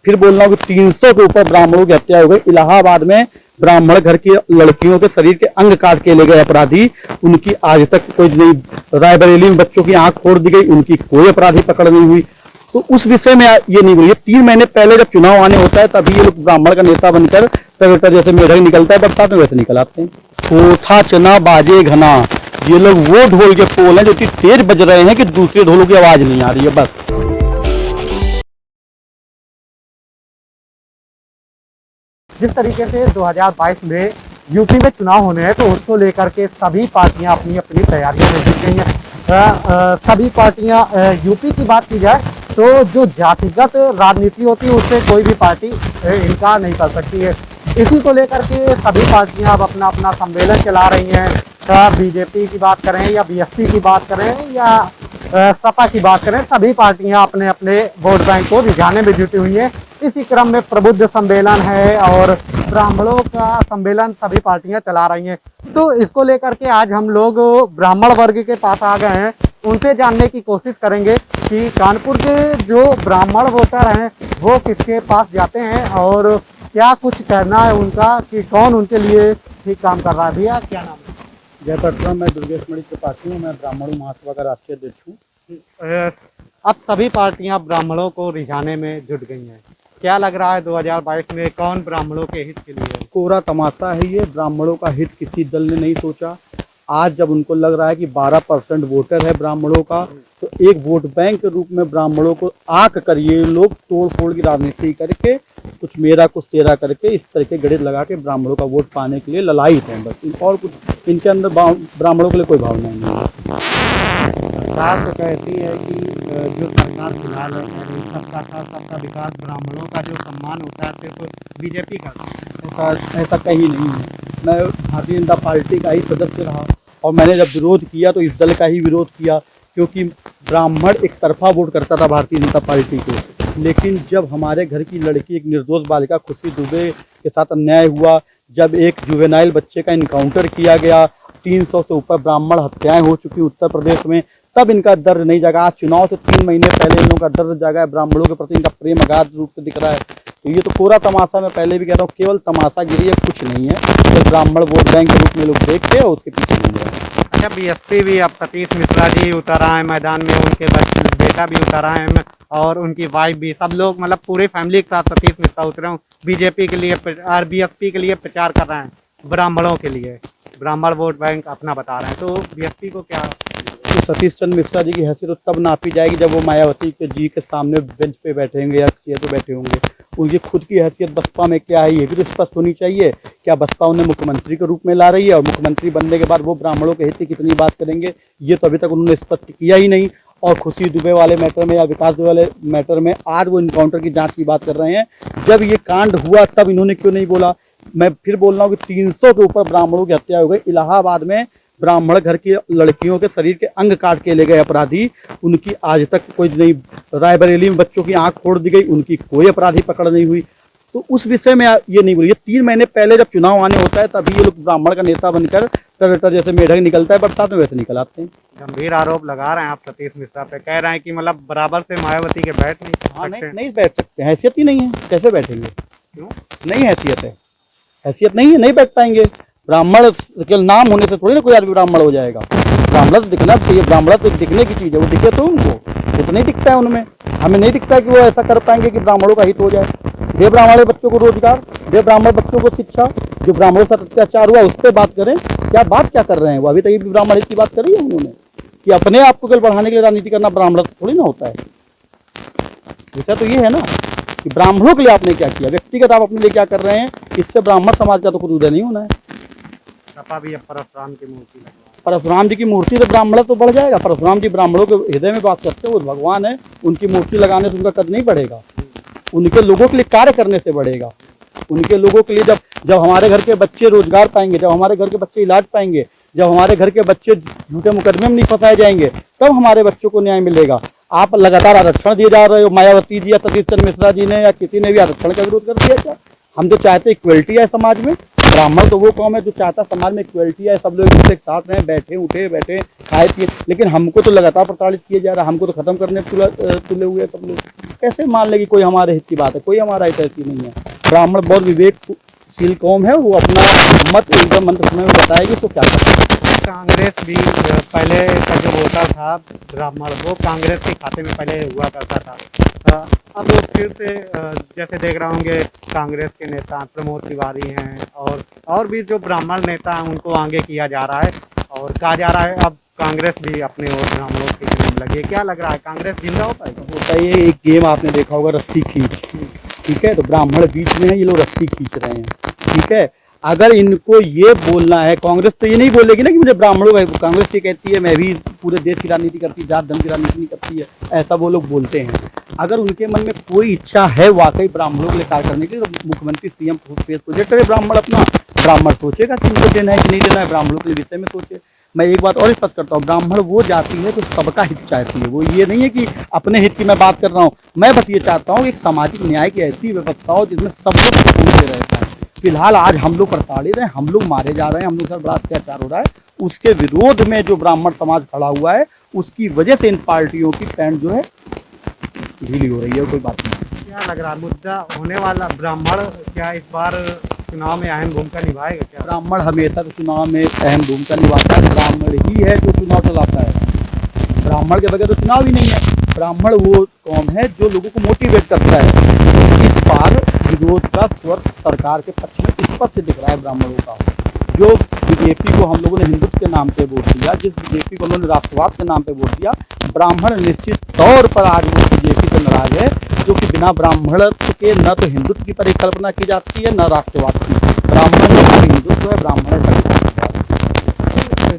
फिर बोल रहा हूँ कि 300 के ऊपर ब्राह्मणों की हत्या हो गई। इलाहाबाद में ब्राह्मण घर की लड़कियों के शरीर के अंग काट के ले गए अपराधी, उनकी आज तक कोई नहीं। रायबरेली में बच्चों की आंख फोड़ दी गई, उनकी कोई अपराधी पकड़ नहीं हुई। तो उस विषय में ये नहीं बोलिए। 3 महीने पहले जब चुनाव आने होता है तभी ये लोग ब्राह्मण का नेता बनकर टमाटर जैसे मेढक निकलता है बरसात में वैसे निकल आते हैं। कोठा चना बाजे घना, ये लोग वो ढोल के पोल हैं जो इतनी तेज बज रहे हैं कि दूसरे ढोलों की आवाज नहीं आ रही है। बस जिस तरीके से 2022 में यूपी में चुनाव होने हैं तो उसको लेकर के सभी पार्टियां अपनी अपनी तैयारियों में जुट गई हैं। सभी पार्टियां यूपी की बात की जाए तो जो जातिगत राजनीति होती है उससे कोई भी पार्टी इनकार नहीं कर सकती है। इसी को लेकर के सभी पार्टियां अब अपना अपना सम्मेलन चला रही हैं। बीजेपी की बात करें या बीएसपी की बात करें या सपा की बात करें, सभी पार्टियां अपने अपने वोट बैंक को रिझाने में जुटी हुई हैं। इसी क्रम में प्रबुद्ध सम्मेलन है और ब्राह्मणों का सम्मेलन सभी पार्टियां चला रही हैं। तो इसको लेकर के आज हम लोग ब्राह्मण वर्ग के पास आ गए हैं, उनसे जानने की कोशिश करेंगे कि कानपुर के जो ब्राह्मण वोटर हैं वो किसके पास जाते हैं और क्या कुछ कहना है उनका कि कौन उनके लिए ठीक काम कर रहा है। भैया क्या नाम है? जय परशुराम, मैं दुर्गेश मणि त्रिपाठी हूँ। मैं ब्राह्मण महासभा का राष्ट्रीय अध्यक्ष हूँ। अब सभी पार्टियां ब्राह्मणों को रिझाने में जुट गई हैं। क्या लग रहा है 2022 में कौन ब्राह्मणों के हित के लिए है? कोरा तमाशा है ये। ब्राह्मणों का हित किसी दल ने नहीं सोचा। आज जब उनको लग रहा है कि 12% वोटर है ब्राह्मणों का, तो एक वोट बैंक के रूप में ब्राह्मणों को आक कर ये लोग तोड़ फोड़ की राजनीति करके कुछ मेरा कुछ तेरा करके इस तरह के गणित लगा के ब्राह्मणों का वोट पाने के लिए ललायित हैं बस। और कुछ इनके अंदर ब्राह्मणों के लिए कोई भावना नहीं है। सरकार तो कहती है कि जो सरकार फिलहाल सबका साथ सबका विकास, ब्राह्मणों का जो सम्मान होता है सिर्फ बीजेपी का। ऐसा कहीं नहीं है। मैं भारतीय जनता पार्टी का ही सदस्य रहा और मैंने जब विरोध किया तो इस दल का ही विरोध किया, क्योंकि ब्राह्मण एक तरफा वोट करता था भारतीय जनता पार्टी को। लेकिन जब हमारे घर की लड़की, एक निर्दोष बालिका खुशी दुबे के साथ अन्याय हुआ, जब एक जुवेनाइल बच्चे का इनकाउंटर किया गया, 300 से ऊपर ब्राह्मण हत्याएं हो चुकी उत्तर प्रदेश में, तब इनका दर्द नहीं जागा। आज चुनाव से 3 महीने पहले इन लोगों का दर्द जागा है। ब्राह्मणों के प्रति इनका प्रेम अगाध रूप से दिख रहा है। तो ये तो कोरा तमाशा, मैं पहले भी कह रहा हूँ, केवल तमाशागिरी है, कुछ नहीं है। तो ब्राह्मण वोट बैंक के रूप में लोग देखते हैं और उसके पीछे नहीं है। अच्छा, बीएसपी भी अब सतीश मिश्रा जी उतर आए मैदान में, उनके बेटा भी उतर आए हैं और उनकी वाइफ भी, सब लोग मतलब पूरी फैमिली के साथ सतीश मिश्रा उतरे हूँ बीजेपी के लिए और बीएसपी के लिए प्रचार कर रहे हैं। ब्राह्मणों के लिए ब्राह्मण वोट बैंक अपना बता रहे हैं, तो बीएसपी को क्या? तो सतीश चंद्र मिश्रा जी की हैसियत तो तब नापी जाएगी जब वो मायावती के जी के सामने बेंच पे बैठे होंगे या चेयर पे बैठे होंगे। उनकी खुद की हैसियत बसपा में क्या है ये भी तो स्पष्ट होनी चाहिए। क्या बसपा उन्हें मुख्यमंत्री के रूप में ला रही है और मुख्यमंत्री बनने के बाद वो ब्राह्मणों के हित की कितनी बात करेंगे, ये तो अभी तक उन्होंने स्पष्ट किया ही नहीं। और खुशी दुबे वाले मैटर में या विकास दुबे वाले मैटर में आज वो इनकाउंटर की जाँच की बात कर रहे हैं। जब ये कांड हुआ तब इन्होंने क्यों नहीं बोला? मैं फिर बोल रहा हूँ कि 300 के ऊपर ब्राह्मणों की हत्या हो गई। इलाहाबाद में ब्राह्मण घर की लड़कियों के शरीर के अंग काट के ले गए अपराधी, उनकी आज तक कोई नहीं। रायबरेली में बच्चों की आंख फोड़ दी गई, उनकी कोई अपराधी पकड़ नहीं हुई। तो उस विषय में ये नहीं बोलिए। 3 महीने पहले जब चुनाव आने होता है तभी ये लोग ब्राह्मण का नेता बनकर टमाटर जैसे मेढक निकलता है बरसात में वैसे निकल आते हैं। गंभीर आरोप लगा रहे हैं आप सतीश मिश्रा पे, कह रहे हैं कि मतलब बराबर से मायावती के बैठ नहीं सकते। नहीं बैठ सकते, हैसियत ही नहीं है, कैसे बैठेंगे? क्यों नहीं हैसियत है, हैसियत नहीं है, नहीं बैठ पाएंगे। ब्राह्मण केवल नाम होने से थोड़ी ना कोई आदमी ब्राह्मण हो जाएगा। ब्राह्मण तो दिखना चाहिए, ब्राह्मण तो दिखने की चीज़ है, वो दिखे तो उनको, वो तो नहीं दिखता है उनमें। हमें नहीं दिखता है कि वो ऐसा कर पाएंगे कि ब्राह्मणों का हित हो जाए। दे ब्राह्मण बच्चों को रोजगार, दे ब्राह्मण बच्चों को शिक्षा। जो ब्राह्मणों के साथ अत्याचार हुआ उस पर बात करें। क्या बात क्या कर रहे हैं वो? अभी तक भी ब्राह्मण हित की बात करी है उन्होंने कि अपने आप को केवल बढ़ाने के लिए राजनीति करना ब्राह्मण थोड़ी ना होता है। विषय तो ये है ना कि ब्राह्मणों के लिए आपने क्या किया, व्यक्तिगत आप अपने लिए क्या कर रहे हैं, इससे ब्राह्मण समाज का तो कुछ उदय नहीं होना है। सपा भी अब परशुराम की मूर्ति लगवा, परशुराम जी की मूर्ति से ब्राह्मण तो बढ़ जाएगा। परशुराम जी ब्राह्मणों के हृदय में बात करते हैं, वो भगवान है। उनकी मूर्ति लगाने से उनका कद नहीं बढ़ेगा, उनके लोगों के लिए कार्य करने से बढ़ेगा। उनके लोगों के लिए जब हमारे घर के बच्चे रोजगार पाएंगे, जब हमारे घर के बच्चे इलाज पाएंगे, जब हमारे घर के बच्चे झूठे मुकदमे में नहीं फंसाए जाएंगे, तब हमारे बच्चों को न्याय मिलेगा। आप लगातार आरक्षण दिए जा रहे हो। मायावती जी या सतीश चंद्र मिश्रा जी ने या किसी ने भी आरक्षण का विरोध कर दिया क्या? हम तो चाहते इक्वलिटी है समाज में। ब्राह्मण तो वो कौम है जो चाहता समाज में इक्वलिटी है, सब लोग एक दूसरे के साथ रहें, बैठे उठे बैठे खाए पिए। लेकिन हमको तो लगातार प्रताड़ित किया जा रहा है, हमको तो खत्म करने तुले हुए सब लोग। कैसे मान लेगी कोई हमारे हित की बात है? कोई हमारा हित ऐसी नहीं है। ब्राह्मण बहुत विवेकशील कौम है, वो अपना मत एकदम मंत्र समय में बताएगी तो क्या करें। कांग्रेस भी पहले का जो वोटर था ब्राह्मण, वो कांग्रेस के खाते में पहले हुआ करता था। अब वो फिर से जैसे देख रहे होंगे कांग्रेस के नेता प्रमोद तिवारी हैं और भी जो ब्राह्मण नेता हैं उनको आगे किया जा रहा है और कहा जा रहा है अब कांग्रेस भी अपने और ब्राह्मणों की जन्म लगी है। क्या लग रहा है, कांग्रेस जिंदा हो पाएगा? होता है एक गेम आपने देखा होगा, रस्सी खींच। ठीक है, तो ब्राह्मण बीच में है, ये लोग रस्सी खींच रहे हैं। ठीक है, अगर इनको ये बोलना है, कांग्रेस तो ये नहीं बोलेगी ना कि मुझे ब्राह्मणों का, कांग्रेस ये कहती है मैं भी पूरे देश की राजनीति करती है, जात धर्म की राजनीति नहीं करती है, ऐसा वो लोग बोलते हैं। अगर उनके मन में कोई इच्छा है वाकई ब्राह्मणों के लिए कार्य करने की, तो मुख्यमंत्री सीएम प्रोजेक्ट करे ब्राह्मण अपना, ब्राह्मण सोचेगा कि इनको देना है कि नहीं देना है, ब्राह्मणों के विषय में सोचे। मैं एक बात और स्पष्ट करता हूँ, ब्राह्मण वो जाति है जो सबका हित चाहती है। वो ये नहीं है कि अपने हित की मैं बात कर रहा हूँ, मैं बस ये चाहता हूँ एक सामाजिक न्याय की ऐसी व्यवस्था हो जिसमें सब लोग सुकून से रहता है। फिलहाल आज हम लोग प्रताड़ित हैं, हम लोग मारे जा रहे हैं, हम लोग सर बड़ा अत्याचार हो रहा है। उसके विरोध में जो ब्राह्मण समाज खड़ा हुआ है, उसकी वजह से इन पार्टियों की पैंट जो है ढीली हो रही है, कोई बात नहीं। क्या लग रहा है मुद्दा होने वाला ब्राह्मण क्या इस बार चुनाव में अहम भूमिका निभाएगा? क्या ब्राह्मण हमेशा तो चुनाव में अहम भूमिका निभाता है, ब्राह्मण ही है जो चुनाव चलाता है। ब्राह्मण के बगैर तो चुनाव ही नहीं है। ब्राह्मण वो कौम है जो लोगों को मोटिवेट करता है। इस बार विरोध का स्वर सरकार के पक्ष में स्पष्ट दिख रहा है ब्राह्मणों का। जो बीजेपी को हम लोगों ने हिंदुत्व के नाम पे वोट दिया, जिस बीजेपी को उन्होंने राष्ट्रवाद के नाम पे वोट दिया, ब्राह्मण निश्चित तौर पर आज वो बीजेपी से नाराज है, जो कि बिना ब्राह्मणत्व के न तो हिंदुत्व की परिकल्पना की जाती है न राष्ट्रवाद की। ब्राह्मण है हिंदुत्व है, ब्राह्मण है।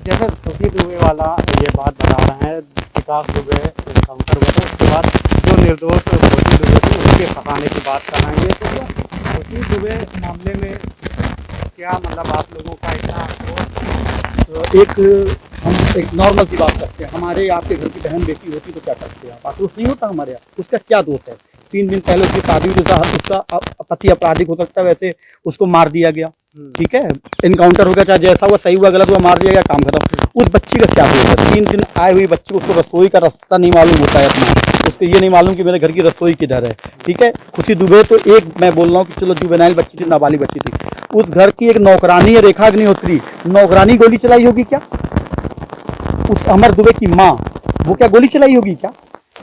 जैसे खुशी दुबे वाला ये बात बता रहे हैं, विकास दुबे एनकाउंटर हुआ था, उसके बाद जो निर्दोष खुशी दुबे थे उसके फंसाने की बात कर रहे हैं। तो खुशी दुबे मामले में क्या मतलब आप लोगों का इतना तो एक नॉर्मल सी बात करते हैं, हमारे आपके घर की बहन बेटी होती तो क्या करते हैं? आक्रोश नहीं होता हमारे यहाँ? उसका क्या दोष है? 3 दिन पहले उसकी शादी हुई, उसका पति आपराधिक हो सकता है, वैसे उसको मार दिया गया। ठीक है, इनकाउंटर हो गया, चाहे जैसा हुआ, सही हुआ गलत हुआ, मार दिया गया, काम खत्म। उस बच्ची का क्या दोष है? 3 दिन आए हुई बच्ची को, उसको रसोई का रास्ता नहीं मालूम होता है अपना, उसको ये नहीं मालूम कि मेरे घर की रसोई किधर है। ठीक है, खुशी दुबे तो एक मैं बोल रहा हूँ कि चलो जुवेनाइल बच्ची थी, नाबालिग बच्ची थी, उस घर की एक नौकरानी है रेखा अग्निहोत्री, नौकरानी गोली चलाई होगी क्या? उस अमर दुबे की माँ, वो क्या गोली चलाई होगी क्या?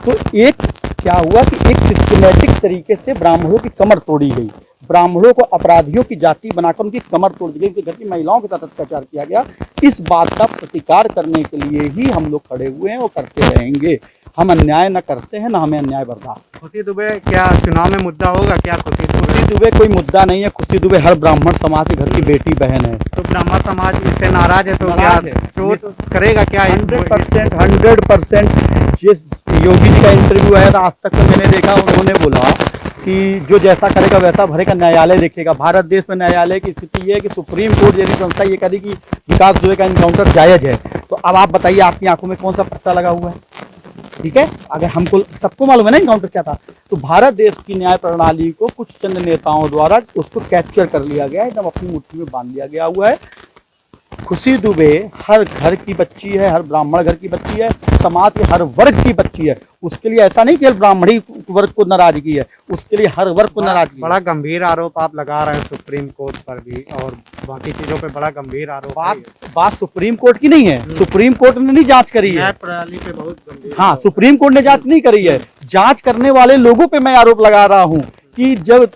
तो एक क्या हुआ कि एक सिस्टमेटिक तरीके से ब्राह्मणों की कमर तोड़ी गई, ब्राह्मणों को अपराधियों की जाति बनाकर उनकी कमर तोड़ दी गई, उनके घर की महिलाओं के साथ अत्याचार किया गया। इस बात का प्रतिकार करने के लिए ही हम लोग खड़े हुए हैं और करते रहेंगे। हम अन्याय न करते हैं, न हमें अन्याय बर्दाश्त। खुशी दुबे क्या चुनाव में मुद्दा होगा क्या? खुशी दुबे कोई मुद्दा नहीं है। खुशी दुबे हर ब्राह्मण समाज के घर की बेटी बहन है। तो ब्राह्मण समाज इससे नाराज है, तो नाराज क्या है। तो करेगा क्या? 100%। जिस योगी जी का इंटरव्यू आया था आज तक में मैंने देखा, उन्होंने बोला कि जो जैसा करेगा वैसा भरेगा, न्यायालय देखेगा। भारत देश में न्यायालय की स्थिति ये है कि सुप्रीम कोर्ट जैसी संस्था ये करी कि विकास दुबे का इनकाउंटर जायज है, तो अब आप बताइए आपकी आंखों में कौन सा पट्टा लगा हुआ है? ठीक है, अगर हमको सबको मालूम है ना इनकाउंटर क्या था, तो भारत देश की न्याय प्रणाली को कुछ चंद नेताओं द्वारा उसको कैप्चर कर लिया गया है, एकदम अपनी मुट्ठी में बांध लिया गया हुआ है। खुशी दुबे हर घर की बच्ची है, हर ब्राह्मण घर की बच्ची है, समाज के हर वर्ग की बच्ची है। उसके लिए ऐसा नहीं केवल ब्राह्मणी वर्ग को नाराजगी है, उसके लिए हर वर्ग को नाराजगी। बड़ा गंभीर आरोप आप लगा रहे हैं सुप्रीम कोर्ट पर भी और बाकी चीजों पे बड़ा गंभीर आरोप। बात सुप्रीम कोर्ट की नहीं है, सुप्रीम कोर्ट ने नहीं जांच करी है, न्याय प्रणाली पे बहुत गंभीर। हाँ, सुप्रीम कोर्ट ने जांच नहीं करी है। जांच करने वाले लोगों पे मैं आरोप लगा रहा हूँ कि जब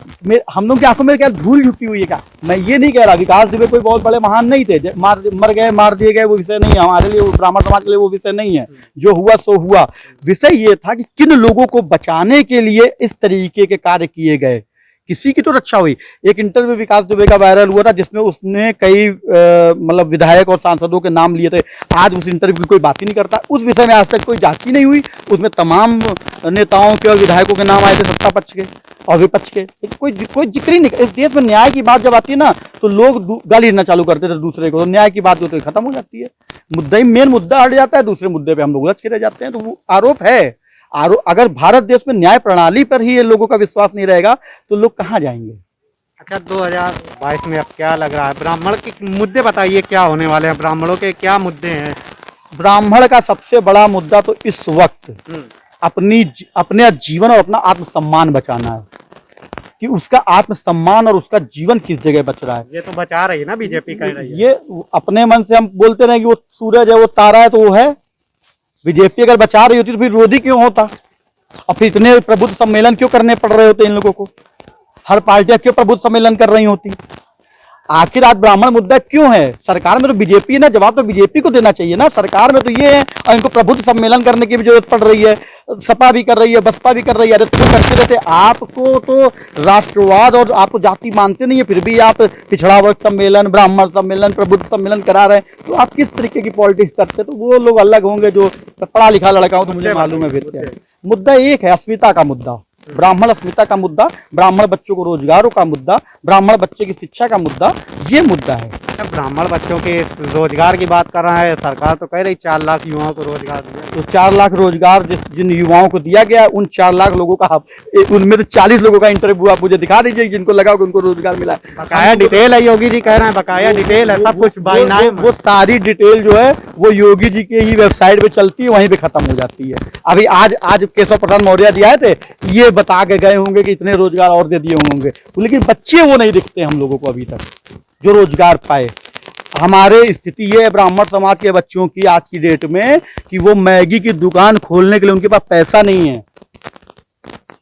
हम लोग की आंखों में क्या धूल झुकी हुई है क्या? मैं ये नहीं कह रहा विकास दुबे कोई बहुत बड़े महान नहीं थे, मर गए मार दिए गए, वो विषय नहीं है हमारे लिए, वो ब्राह्मण समाज के लिए वो विषय नहीं है। जो हुआ सो हुआ। विषय ये था कि किन लोगों को बचाने के लिए इस तरीके के कार्य किए गए, किसी की तो रक्षा हुई। एक इंटरव्यू विकास दुबे का वायरल हुआ था जिसमें उसने कई मतलब विधायक और सांसदों के नाम लिए थे। आज उस इंटरव्यू की कोई बात ही नहीं करता। उस विषय में आज तक कोई जांच ही नहीं हुई। उसमें तमाम नेताओं के और विधायकों के नाम आए थे, सत्ता पक्ष के और विपक्ष के, कोई जिक्र ही नहीं। इस देश में न्याय की बात जब आती है ना तो लोग गाली देना चालू करते थे दूसरे को, तो न्याय की बात जो तो खत्म हो जाती है, मुद्दा ही मेन मुद्दा हट जाता है, दूसरे मुद्दे पे हम लोग उलझ के रह जाते हैं। तो वो आरोप है। अगर भारत देश में न्याय प्रणाली पर ही ये लोगों का विश्वास नहीं रहेगा तो लोग कहाँ जाएंगे? अच्छा, 2022 में अब क्या लग रहा है, ब्राह्मण के मुद्दे बताइए, क्या होने वाले हैं, ब्राह्मणों के क्या मुद्दे हैं? ब्राह्मण का सबसे बड़ा मुद्दा तो इस वक्त अपने जीवन और अपना आत्मसम्मान बचाना है, कि उसका आत्मसम्मान और उसका जीवन किस जगह बच रहा है। ये तो बचा रही है ना, बीजेपी कह रही है। ये अपने मन से हम बोलते रहे कि वो सूरज है, वो तारा है, तो वो है। बीजेपी अगर बचा रही होती तो फिर विरोधी क्यों होता, और फिर इतने प्रबुद्ध सम्मेलन क्यों करने पड़ रहे होते इन लोगों को, हर पार्टियां क्यों प्रबुद्ध सम्मेलन कर रही होती। आखिर आज ब्राह्मण मुद्दा क्यों है? सरकार में तो बीजेपी है ना, जवाब तो बीजेपी को देना चाहिए ना। सरकार में तो ये है, और इनको प्रबुद्ध सम्मेलन करने की भी जरूरत पड़ रही है। सपा भी कर रही है, बसपा भी कर रही है। अरे तुम करते रहते, आपको तो राष्ट्रवाद और आपको जाति मानते नहीं है, फिर भी आप पिछड़ा वर्ग सम्मेलन, ब्राह्मण सम्मेलन, प्रबुद्ध सम्मेलन करा रहे हैं, तो आप किस तरीके की पॉलिटिक्स करते? तो वो लोग अलग होंगे, जो पढ़ा लिखा लड़का हो तो मुझे मालूम है। फिर मुद्दा एक है, अस्मिता का मुद्दा, ब्राह्मण अस्मिता का मुद्दा, ब्राह्मण बच्चों को रोजगारों का मुद्दा, ब्राह्मण बच्चे की शिक्षा का मुद्दा, ये मुद्दा है। ब्राह्मण बच्चों के रोजगार की बात कर रहा है, सरकार तो कह रही 4 लाख युवाओं को रोजगार दिया। तो 4 लाख रोजगार जिन युवाओं को दिया गया, उन 4 लाख लोगों का उनमें तो 40 लोगों का इंटरव्यू आप मुझे दिखा दीजिए जिनको लगा कि उनको रोजगार मिला है। बकाया डिटेल है, योगी जी कह रहे हैं बकाया डिटेल है, सब कुछ बाय नाम। वो सारी डिटेल जो है वो योगी जी के ही वेबसाइट पे चलती है, वहीं पे खत्म हो जाती है। अभी आज केशव प्रसाद मौर्य दिया थे, ये बता के गए होंगे कि इतने रोजगार और दे दिए होंगे, लेकिन बच्चे वो नहीं दिखते हम लोगों को अभी तक जो रोजगार पाए। हमारे स्थिति ये है ब्राह्मण समाज के बच्चों की आज की डेट में, कि वो मैगी की दुकान खोलने के लिए उनके पास पैसा नहीं है,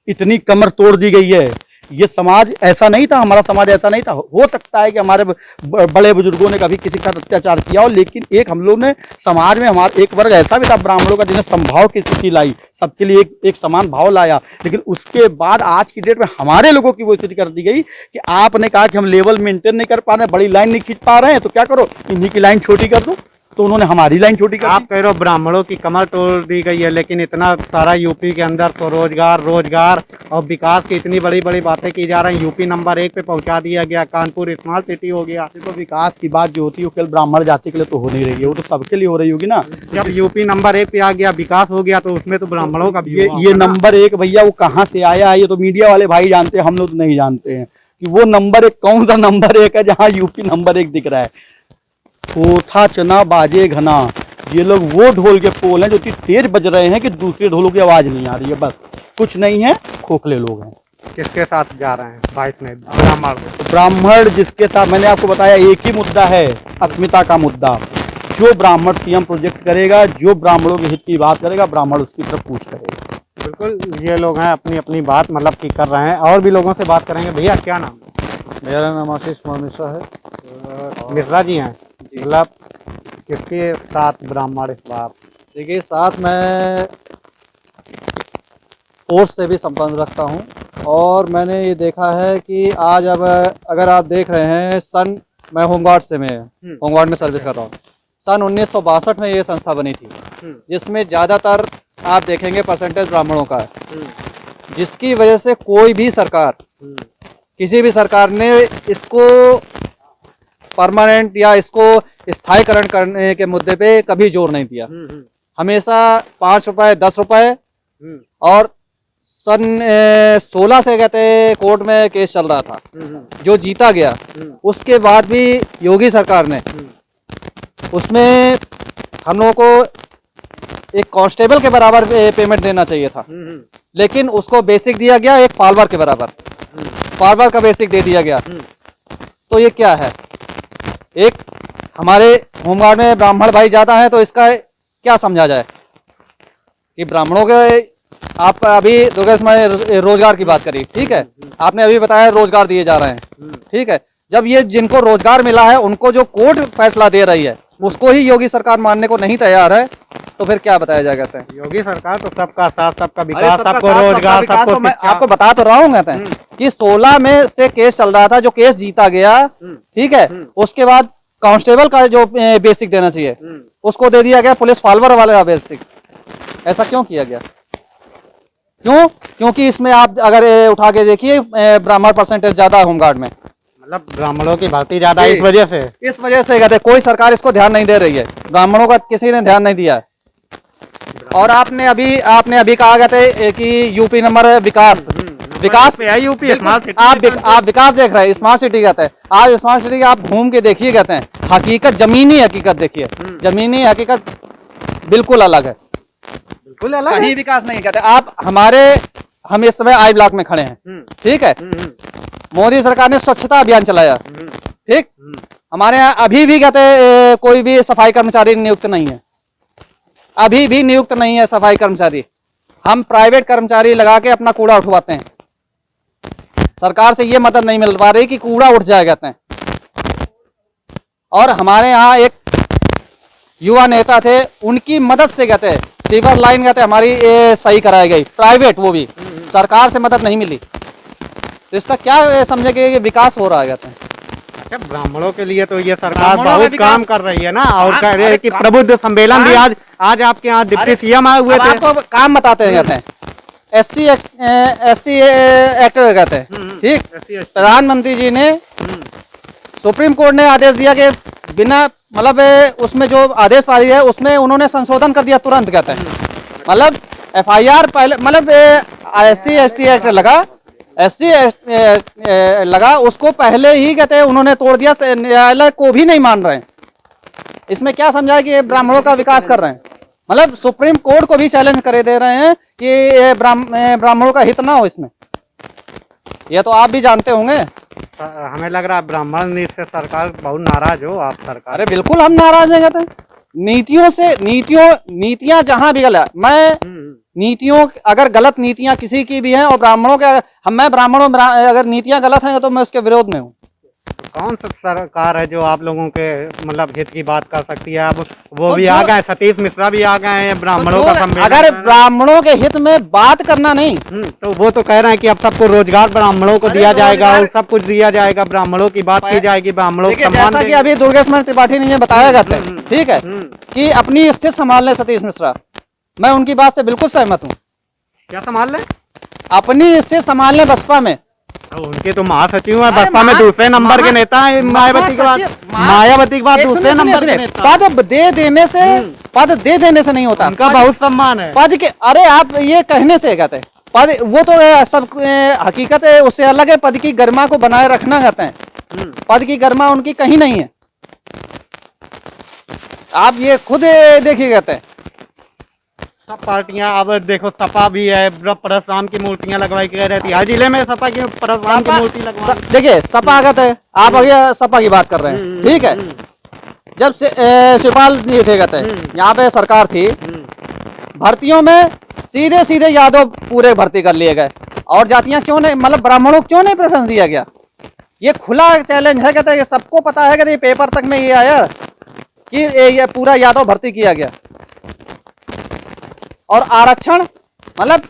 इतनी कमर तोड़ दी गई है। ये समाज ऐसा नहीं था, हमारा समाज ऐसा नहीं था। हो सकता है कि हमारे बड़े बुजुर्गों ने कभी किसी का अत्याचार किया हो, लेकिन एक हम लोग ने समाज में, हमारा एक वर्ग ऐसा भी था ब्राह्मणों का जिन्हें समभाव की स्थिति लाई, सबके लिए एक समान भाव लाया। लेकिन उसके बाद आज की डेट में हमारे लोगों की वो स्थिति कर दी गई कि आपने कहा कि हम लेवल मेंटेन नहीं कर पा रहे, बड़ी लाइन नहीं खींच पा रहे हैं, तो क्या करो, इन्हीं की लाइन छोटी कर दो। तो उन्होंने हमारी लाइन छोटी कर दी। आप कह रहे हो ब्राह्मणों की कमर तोड़ दी गई है, लेकिन इतना सारा यूपी के अंदर तो रोजगार और विकास की इतनी बड़ी बड़ी बातें की जा रही हैं। यूपी नंबर 1 पे पहुंचा दिया गया, कानपुर स्मार्ट सिटी हो गया। तो विकास की बात जो होती है वो केवल ब्राह्मण जाति के लिए तो हो नहीं रही है, वो तो सबके लिए हो रही होगी ना। जब यूपी नंबर 1 पे आ गया, विकास हो गया, तो उसमें तो ब्राह्मणों का भी ये नंबर 1 भैया वो कहाँ से आया है, ये तो मीडिया वाले भाई जानते हैं, हम लोग तो नहीं जानते हैं कि वो नंबर 1 कौन सा नंबर 1 है जहाँ यूपी नंबर 1 दिख रहा है। थोथा चना बाजे घना, ये लोग वो ढोल के पोल हैं जो इतनी तेज बज रहे हैं कि दूसरे ढोलों की आवाज नहीं आ रही है। बस कुछ नहीं है, खोखले लोग हैं। किसके साथ जा रहे हैं 22 में? ब्राह्मण जिसके साथ, मैंने आपको बताया एक ही मुद्दा है, अस्मिता का मुद्दा। जो ब्राह्मण सीएम प्रोजेक्ट करेगा, जो ब्राह्मणों के हित की बात करेगा, ब्राह्मण उसकी तरफ पूछ करेगा। बिल्कुल, ये लोग हैं अपनी अपनी बात मतलब की कर रहे हैं। और भी लोगों से बात करेंगे। भैया क्या नाम? मेरा नाम आशीष कुमार मिश्रा है। मिश्रा जी हैं, मतलब किसके साथ ब्राह्मण इस बार? देखिए, साथ मैं फोर्स से भी संबंध रखता हूं, और मैंने ये देखा है कि आज अब अगर आप देख रहे हैं, मैं होमगार्ड से होमगार्ड में सर्विस कर रहा हूँ। सन 1962 में ये संस्था बनी थी, जिसमें ज़्यादातर आप देखेंगे परसेंटेज ब्राह्मणों का है, जिसकी वजह से कोई भी सरकार, किसी भी सरकार ने इसको परमानेंट या इसको स्थायीकरण करने के मुद्दे पे कभी जोर नहीं दिया। हमेशा 5 रुपए 10 रुपए, और सन 16 से कहते कोर्ट में केस चल रहा था, जो जीता गया। उसके बाद भी योगी सरकार ने उसमें हम लोगों को एक कांस्टेबल के बराबर पेमेंट देना चाहिए था, लेकिन उसको बेसिक दिया गया एक पालवर के बराबर, पालवर का बेसिक दे दिया गया। तो ये क्या है? एक हमारे होमगार्ड में ब्राह्मण भाई ज़्यादा है, तो इसका क्या समझा जाए कि ब्राह्मणों के, आप अभी रोजगार की बात करी, ठीक है, आपने अभी बताया रोजगार दिए जा रहे हैं, ठीक है। जब ये जिनको रोजगार मिला है उनको जो कोर्ट फैसला दे रही है उसको ही योगी सरकार मानने को नहीं तैयार है, तो फिर क्या बताया जा सकता है? योगी सरकार तो सबका साथ, सबका विकास, सबको रोजगार, सबको। मैं आपको बता तो रहा हूँ, कहते हैं कि 16 में से केस चल रहा था, जो केस जीता गया, ठीक है, उसके बाद कांस्टेबल का जो बेसिक देना चाहिए उसको दे दिया गया पुलिस फॉलोवर वाला बेसिक। ऐसा क्यों किया गया? क्यों? क्योंकि इसमें आप अगर उठा के देखिए, ब्राह्मण परसेंटेज ज्यादा है होमगार्ड में, मतलब ब्राह्मणों की भर्ती ज्यादा है। इस वजह से कहते कोई सरकार इसको ध्यान नहीं दे रही है, ब्राह्मणों का किसी ने ध्यान नहीं दिया है। और आपने अभी कहा कहते कि यूपी नंबर विकास, विकास पे है यूपी स्मार्ट सिटी। आप विकास देख रहे हैं, स्मार्ट सिटी कहते हैं। आज स्मार्ट सिटी आप घूम के देखिए, कहते हैं हकीकत, जमीनी हकीकत देखिए, जमीनी हकीकत बिल्कुल अलग है, बिल्कुल अलग है। कहीं विकास नहीं कहते आप। हम इस समय आई ब्लॉक में खड़े हैं, ठीक है। मोदी सरकार ने स्वच्छता अभियान चलाया, ठीक। हमारे यहाँ अभी भी कहते हैं कोई भी सफाई कर्मचारी नियुक्त नहीं है, अभी भी नियुक्त नहीं है सफाई कर्मचारी। हम प्राइवेट कर्मचारी लगा के अपना कूड़ा उठवाते हैं। सरकार से ये मदद नहीं मिल पा रही कि कूड़ा उठ जाए, कहते हैं। और हमारे यहाँ एक युवा नेता थे, उनकी मदद से कहते हैं सीवर लाइन कहते हैं हमारी सही कराई गई, प्राइवेट, वो भी सरकार से मदद नहीं मिली। तो इसका क्या समझे कि विकास हो रहा है, कहते हैं। अच्छा, ब्राह्मणों के लिए तो ये सरकार ब्राह्मणों का बहुत विकास- काम कर रही है ना, और कह रहे हैं कि प्रबुद्ध सम्मेलन भी आज आपके यहाँ डिप्टी सीएम आए हुए अब थे। आपको काम बताते हैं, कहते हैं एससी एक्ट कहते हैं, ठीक। प्रधानमंत्री जी ने, सुप्रीम कोर्ट ने आदेश दिया कि बिना मतलब उसमें जो आदेश पारित है उसमें उन्होंने संशोधन कर दिया तुरंत, कहते हैं। मतलब एफआईआर पहले, मतलब SC ST एक्ट लगा, SC लगा, उसको पहले ही कहते हैं उन्होंने तोड़ दिया, न्यायालय को भी नहीं मान रहे हैं। इसमें क्या समझा कि ये ब्राह्मणों का विकास कर रहे हैं, मतलब सुप्रीम कोर्ट को भी चैलेंज करे दे रहे हैं कि ब्राह्मणों का हित ना हो इसमें। ये तो आप भी जानते होंगे। हमें लग रहा है ब्राह्मण नीति से सरकार बहुत नाराज हो आप सरकार। अरे बिल्कुल हम नाराज हैं, कहते हैं नीतियों से। नीतियां जहां भी गलत, मैं नीतियों, अगर गलत नीतियां किसी की भी हैं और ब्राह्मणों के, मैं ब्राह्मणों में अगर नीतियां गलत हैं तो मैं उसके विरोध में हूँ। कौन सा सरकार है जो आप लोगों के मतलब हित की बात कर सकती है? अब वो भी आ गए, सतीश मिश्रा भी आ गए हैं ब्राह्मणों का सम्मेलन। अगर ब्राह्मणों के हित में बात करना नहीं, तो वो तो कह रहे हैं कि अब सबको रोजगार ब्राह्मणों को दिया जाएगा और सब कुछ दिया जाएगा, ब्राह्मणों की बात की जाएगी, ब्राह्मणों को सम्मान जैसा कि अभी दुर्गेश त्रिपाठी ने ये बताया करते हैं, ठीक है, कि अपनी स्थिति संभाल ले सतीश मिश्रा, मैं उनकी बात से बिल्कुल सहमत हूँ। क्या संभाल ले? अपनी स्थिति संभाल ले बसपा में। उनके तो महासचिव है बसपा में, दूसरे नंबर के नेता है। मायावती के बाद दूसरे नंबर के नेता। पद दे देने से नहीं होता, उनका बहुत सम्मान है पद के। अरे आप ये कहने से कहते हैं पद, वो तो सब हकीकत है, उससे अलग है। पद की गरिमा को बनाए रखना कहते हैं, पद की गरिमा उनकी कहीं नहीं है। आप ये खुद देखिए, कहते हैं सब पार्टियां। अब देखो सपा भी है, परशुराम की मूर्तियां लगवाई कह रही थी हर जिले में, सपा की परशुराम की मूर्ति लगवाई। देखिए सपा कहते हैं, आप आगे सपा की बात कर रहे हैं, ठीक है। जब से शिवपाल जी थे, कहते हैं यहाँ पे सरकार थी, भर्तियों में सीधे सीधे यादव पूरे भर्ती कर लिए गए, और जातियां क्यों नहीं, मतलब ब्राह्मणों को क्यों नहीं प्रेफरेंस दिया गया? ये खुला चैलेंज है, कहते हैं सबको पता है, कहते पेपर तक में ये आया कि ये पूरा यादव भर्ती किया गया। और आरक्षण, मतलब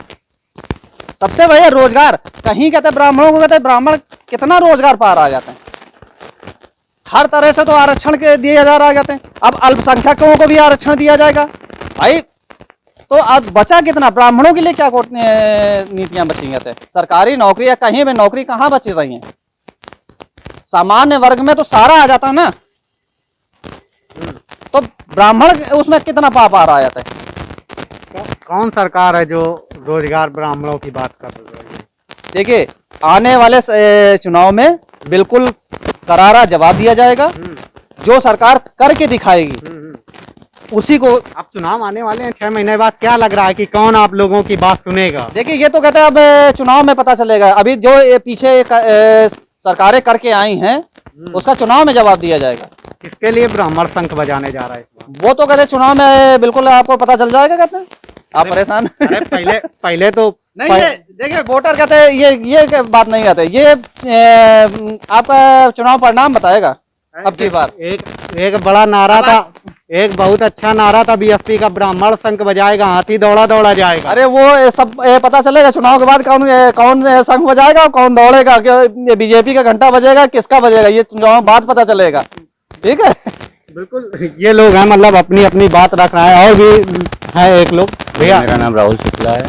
सबसे बढ़िया रोजगार, कहीं कहते ब्राह्मणों को, कहते ब्राह्मण कितना रोजगार पा रहा जाते हैं, हर तरह से तो आरक्षण के दिया जा रहा जाते हैं। अब अल्पसंख्यकों को भी आरक्षण दिया जाएगा भाई, तो अब बचा कितना? ब्राह्मणों के लिए क्या नीतियां बची कहते हैं? सरकारी नौकरी या कहीं भी नौकरी कहाँ बची रही है? सामान्य वर्ग में तो सारा आ जाता है ना, तो ब्राह्मण उसमें कितना पा रहा जाता है? कौन सरकार है जो रोजगार ब्राह्मणों की बात कर रही है? देखिए आने वाले चुनाव में बिल्कुल करारा जवाब दिया जाएगा, जो सरकार करके दिखाएगी उसी को। अब चुनाव आने वाले हैं 6 महीने बाद, क्या लग रहा है कि कौन आप लोगों की बात सुनेगा? देखिए ये तो कहते हैं अब चुनाव में पता चलेगा। अभी जो ये पीछे सरकारें करके आई हैं उसका चुनाव में जवाब दिया जाएगा। किसके लिए ब्राह्मण शंख बजाने जा रहा है इस बार? वो तो कहते चुनाव में बिल्कुल आपको पता चल जाएगा, कहते हैं आप परेशान। अरे पहले तो नहीं, देखिए वोटर कहते हैं ये बात नहीं कहते, ये आपका चुनाव परिणाम बताएगा अब की बार। एक बड़ा नारा था, एक बहुत अच्छा नारा था बीएसपी का, ब्राह्मण शंख बजाएगा हाथी दौड़ा दौड़ा जाएगा। अरे वो सब पता चलेगा चुनाव के बाद, कौन शंख बजाएगा और कौन दौड़ेगा, बीजेपी का घंटा बजेगा किसका बजेगा, ये चुनाव बाद पता चलेगा, ठीक है। बिल्कुल, ये लोग हैं मतलब अपनी अपनी बात रख रहा है। और भी है एक लोग, भैया मेरा नाम राहुल शुक्ला है।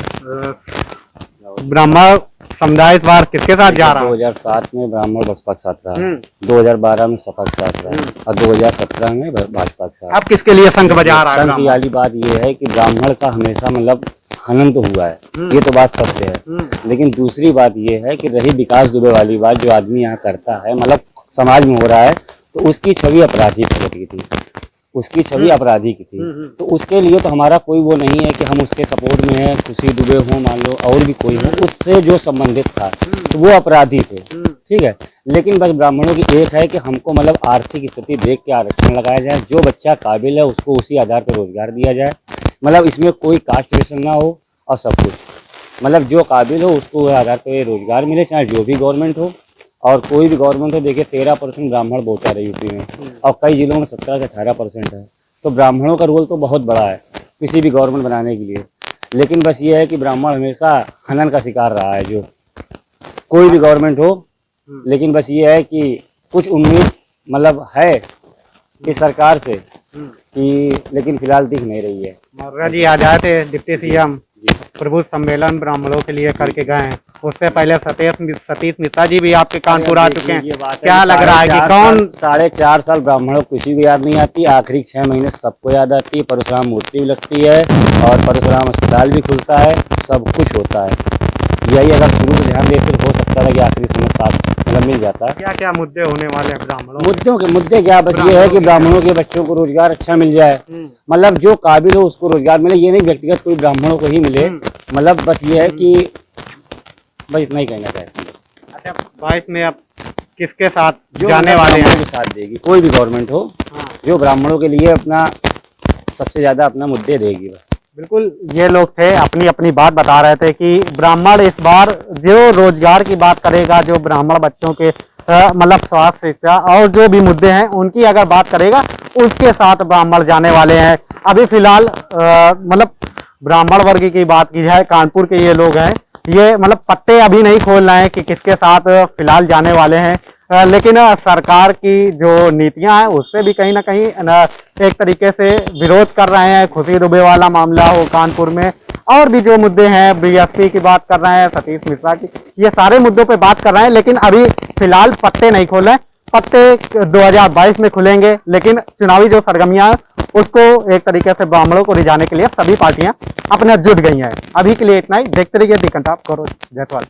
ब्राह्मण समुदाय इस बार किसके साथ जा रहा है? 2007 में ब्राह्मण बसपा के साथ रहा, 2012 में सपा के साथ रहा और 2017 में भाजपा के साथ। अब किसके लिए शंख बजा रहा है? शंख वाली बात ये है कि ब्राह्मण का हमेशा मतलब खनन तो हुआ है, ये तो बात सत्य है। लेकिन दूसरी बात ये है कि रही विकास दुबे वाली बात, जो आदमी यहाँ करता है मतलब समाज में हो रहा है, तो उसकी छवि अपराधी की थी, उसकी छवि अपराधी की थी। तो उसके लिए तो हमारा कोई वो नहीं है कि हम उसके सपोर्ट में हैं, खुशी दुबे हो मान लो और भी कोई हो, उससे जो संबंधित था तो वो अपराधी थे, ठीक है। लेकिन बस ब्राह्मणों की एक है कि हमको मतलब आर्थिक स्थिति देख के आरक्षण लगाया जाए, जो बच्चा काबिल है उसको उसी आधार पर रोजगार दिया जाए, मतलब इसमें कोई कास्ट वेशन ना हो और सब कुछ मतलब जो काबिल हो उसको आधार पर रोजगार मिले, चाहे जो भी गवर्नमेंट हो। और कोई भी गवर्नमेंट हो, देखिए 13% ब्राह्मण वोट आ रहे यूपी में और कई जिलों में 17 से 18% है। तो ब्राह्मणों का रोल तो बहुत बड़ा है किसी भी गवर्नमेंट बनाने के लिए। लेकिन बस ये है कि ब्राह्मण हमेशा हनन का शिकार रहा है, जो कोई भी गवर्नमेंट हो। लेकिन बस ये है कि कुछ उम्मीद मतलब है कि सरकार से कि, लेकिन फिलहाल दिख नहीं रही है। मौर्य जी आज आए थे डिप्टी सीएम, प्रबुद्ध सम्मेलन ब्राह्मणों के लिए करके गए हैं। उससे पहले सतीश मिश्रा जी भी आपके कानपुर आ चुके हैं। क्या लग रहा है कि कौन 4.5 साल ब्राह्मणों को किसी को याद नहीं आती, आखिरी 6 महीने सबको याद आती है। परशुराम मूर्ति भी लगती है और परशुराम अस्पताल भी खुलता है, सब कुछ होता है। यही अगर शुरू से ध्यान देते तो हो सकता था कि आखिरी समय साथ मतलब मिल जाता। क्या क्या मुद्दे होने वाले हैं ब्राह्मणों? मुद्दे क्या, बस ये है कि ब्राह्मणों के बच्चों को रोजगार अच्छा मिल जाए, मतलब जो काबिल हो उसको रोजगार मिले। ये नहीं व्यक्तिगत कोई ब्राह्मणों को ही मिले, मतलब बस ये है कि बस इतना ही कहना चाहते हैं। अच्छा, 22 में अब किसके साथ जो जाने वाले हैं? के साथ देगी, कोई भी गवर्नमेंट हो जो ब्राह्मणों के लिए अपना सबसे ज्यादा अपना मुद्दे देगी। बस बिल्कुल, ये लोग थे अपनी अपनी बात बता रहे थे कि ब्राह्मण इस बार जो रोजगार की बात करेगा, जो ब्राह्मण बच्चों के मतलब स्वास्थ्य शिक्षा और जो भी मुद्दे हैं उनकी अगर बात करेगा, उसके साथ ब्राह्मण जाने वाले हैं। अभी फिलहाल मतलब ब्राह्मण वर्ग की बात की जाए, कानपुर के ये लोग हैं, ये मतलब पत्ते अभी नहीं खोल रहे हैं कि किसके साथ फिलहाल जाने वाले हैं। लेकिन सरकार की जो नीतियां हैं उससे भी कहीं ना कहीं एक तरीके से विरोध कर रहे हैं। खुशी दुबे वाला मामला हो कानपुर में, और भी जो मुद्दे हैं, बीएसपी की बात कर रहे हैं, सतीश मिश्रा की, ये सारे मुद्दों पे बात कर रहे हैं। लेकिन अभी फिलहाल पत्ते नहीं खोले, पत्ते 2022 में खुलेंगे। लेकिन चुनावी जो सरगर्मियां उसको एक तरीके से ब्राह्मणों को रिझाने के लिए सभी पार्टियां अपने जुट गई हैं। अभी के लिए इतना ही। देखते रहिए दी कंटाप करो जयसवाल।